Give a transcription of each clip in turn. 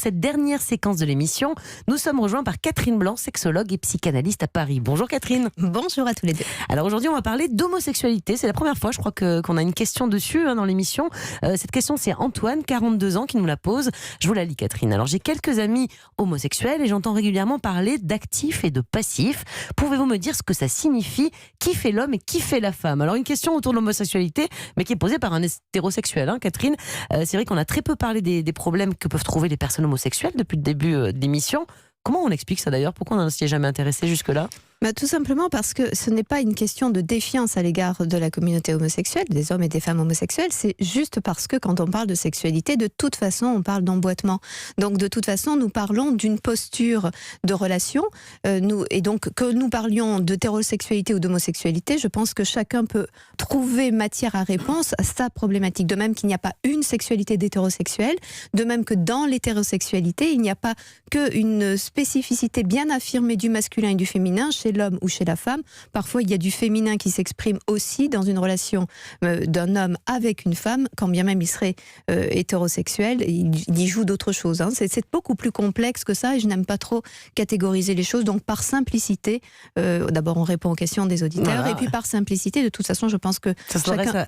cette dernière séquence de l'émission, nous sommes rejoints par Catherine Blanc, sexologue et psychanalyste à Paris. Bonjour Catherine. Bonjour à tous les deux. Alors aujourd'hui, on va parler d'homosexualité. C'est la première fois, je crois, qu'on a une question dessus dans l'émission. Cette question, c'est Antoine, 42 ans, qui nous la pose. Je vous la lis, Catherine. Alors, j'ai quelques amis homosexuels et j'entends régulièrement parler d'actifs et de passifs. Pouvez-vous me dire ce que ça signifie? Qui fait l'homme et qui fait la femme? Alors, une question autour de l'homosexualité, mais qui est posée par un hétérosexuel, Catherine. C'est vrai qu'on a très peu parlé des problèmes que peuvent trouver les personnes homosexuelles depuis le début de l'émission. Comment on explique ça d'ailleurs? Pourquoi on ne s'y est jamais intéressé jusque-là? Tout simplement parce que ce n'est pas une question de défiance à l'égard de la communauté homosexuelle, des hommes et des femmes homosexuels, c'est juste parce que quand on parle de sexualité, de toute façon, on parle d'emboîtement. Donc de toute façon, nous parlons d'une posture de relation, et donc que nous parlions d'hétérosexualité ou d'homosexualité, je pense que chacun peut trouver matière à réponse à sa problématique. De même qu'il n'y a pas une sexualité d'hétérosexuel, de même que dans l'hétérosexualité, il n'y a pas qu'une spécificité bien affirmée du masculin et du féminin chez l'homme ou chez la femme. Parfois, il y a du féminin qui s'exprime aussi dans une relation d'un homme avec une femme, quand bien même il serait hétérosexuel, il y joue d'autres choses. C'est beaucoup plus complexe que ça et je n'aime pas trop catégoriser les choses. Donc, par simplicité, d'abord on répond aux questions des auditeurs, voilà. Et puis par simplicité, de toute façon, je pense que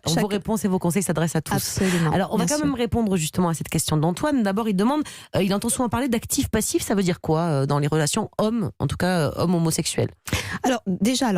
vos réponses et vos conseils s'adressent à tous. Absolument. Alors, on va quand même répondre justement à cette question d'Antoine. D'abord, il demande, il entend souvent parler d'actifs-passifs. Ça veut dire quoi dans les relations hommes, en tout cas hommes homosexuels? Alors déjà,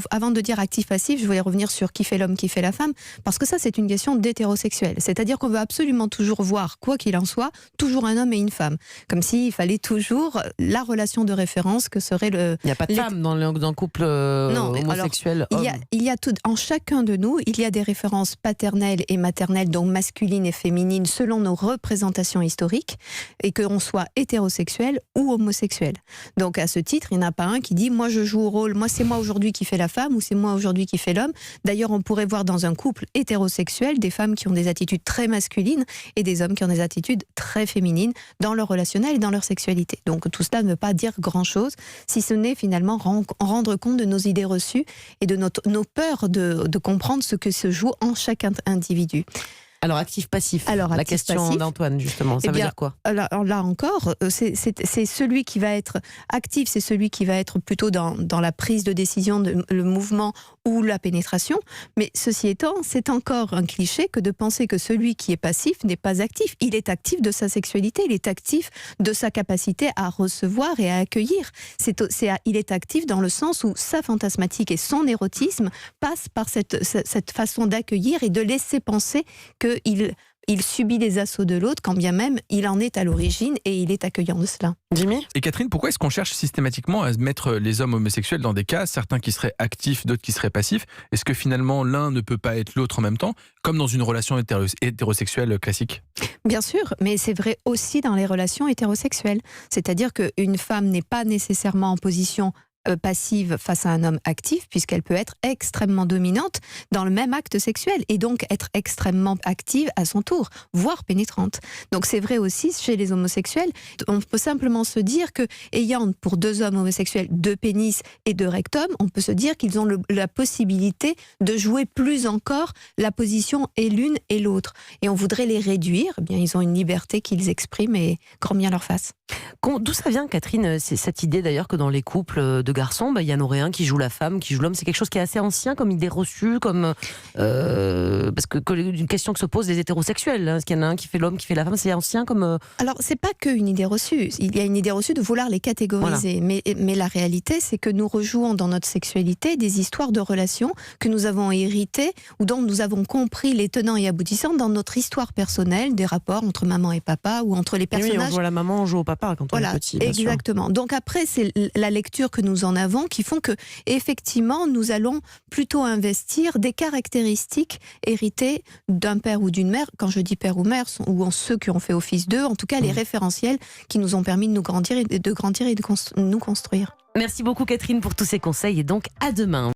avant de dire actif-passif, je voulais revenir sur qui fait l'homme, qui fait la femme, parce que ça c'est une question d'hétérosexuel. C'est-à-dire qu'on veut absolument toujours voir, quoi qu'il en soit, toujours un homme et une femme. Comme s'il fallait toujours la relation de référence que serait le... Il n'y a pas de femme dans le couple homosexuel. Alors, il y a tout, en chacun de nous, il y a des références paternelles et maternelles, donc masculines et féminines, selon nos représentations historiques, et qu'on soit hétérosexuel ou homosexuel. Donc à ce titre, il n'y en a pas un qui dit moi je joue au rôle, moi c'est moi aujourd'hui qui fait la femme ou c'est moi aujourd'hui qui fait l'homme. D'ailleurs on pourrait voir dans un couple hétérosexuel des femmes qui ont des attitudes très masculines et des hommes qui ont des attitudes très féminines dans leur relationnel et dans leur sexualité. Donc tout cela ne veut pas dire grand chose, si ce n'est finalement rendre compte de nos idées reçues et de nos peurs de comprendre ce que se joue en chaque individu. Alors, actif-passif, la question d'Antoine, justement, ça veut dire quoi? Alors là encore, c'est celui qui va être actif, c'est celui qui va être plutôt dans la prise de décision, le mouvement ou la pénétration. Mais ceci étant, c'est encore un cliché que de penser que celui qui est passif n'est pas actif. Il est actif de sa sexualité, il est actif de sa capacité à recevoir et à accueillir. Il est actif dans le sens où sa fantasmatique et son érotisme passent par cette façon d'accueillir et de laisser penser qu'il subit les assauts de l'autre, quand bien même il en est à l'origine et il est accueillant de cela. Jimmy ? Et Catherine, pourquoi est-ce qu'on cherche systématiquement à mettre les hommes homosexuels dans des cas, certains qui seraient actifs, d'autres qui seraient passifs? Est-ce que finalement l'un ne peut pas être l'autre en même temps, comme dans une relation hétérosexuelle classique? Bien sûr, mais c'est vrai aussi dans les relations hétérosexuelles. C'est-à-dire qu'une femme n'est pas nécessairement en position passive face à un homme actif, puisqu'elle peut être extrêmement dominante dans le même acte sexuel et donc être extrêmement active à son tour, voire pénétrante. Donc c'est vrai aussi chez les homosexuels. On peut simplement se dire que, ayant pour deux hommes homosexuels deux pénis et deux rectums, on peut se dire qu'ils ont la possibilité de jouer plus encore la position et l'une et l'autre. Et on voudrait les réduire, eh bien ils ont une liberté qu'ils expriment et grand bien leur face. D'où ça vient, Catherine, c'est cette idée d'ailleurs que dans les couples de garçons, il y en aurait un qui joue la femme, qui joue l'homme? C'est quelque chose qui est assez ancien comme idée reçue, parce que une question que se posent les hétérosexuels, est-ce qu'il y en a un qui fait l'homme, qui fait la femme? C'est ancien comme... Alors c'est pas qu'une idée reçue, il y a une idée reçue de vouloir les catégoriser, voilà. Mais la réalité c'est que nous rejouons dans notre sexualité des histoires de relations que nous avons héritées ou dont nous avons compris les tenants et aboutissants dans notre histoire personnelle, des rapports entre maman et papa ou entre les personnages. Oui, on joue à la maman, on joue au papa quand on est petit. Exactement. Sûr. Donc après, c'est la lecture que nous en avons qui font que, effectivement, nous allons plutôt investir des caractéristiques héritées d'un père ou d'une mère. Quand je dis père ou mère, ou ceux qui ont fait office d'eux, en tout cas les référentiels qui nous ont permis de nous grandir et de nous construire. Merci beaucoup Catherine pour tous ces conseils et donc à demain.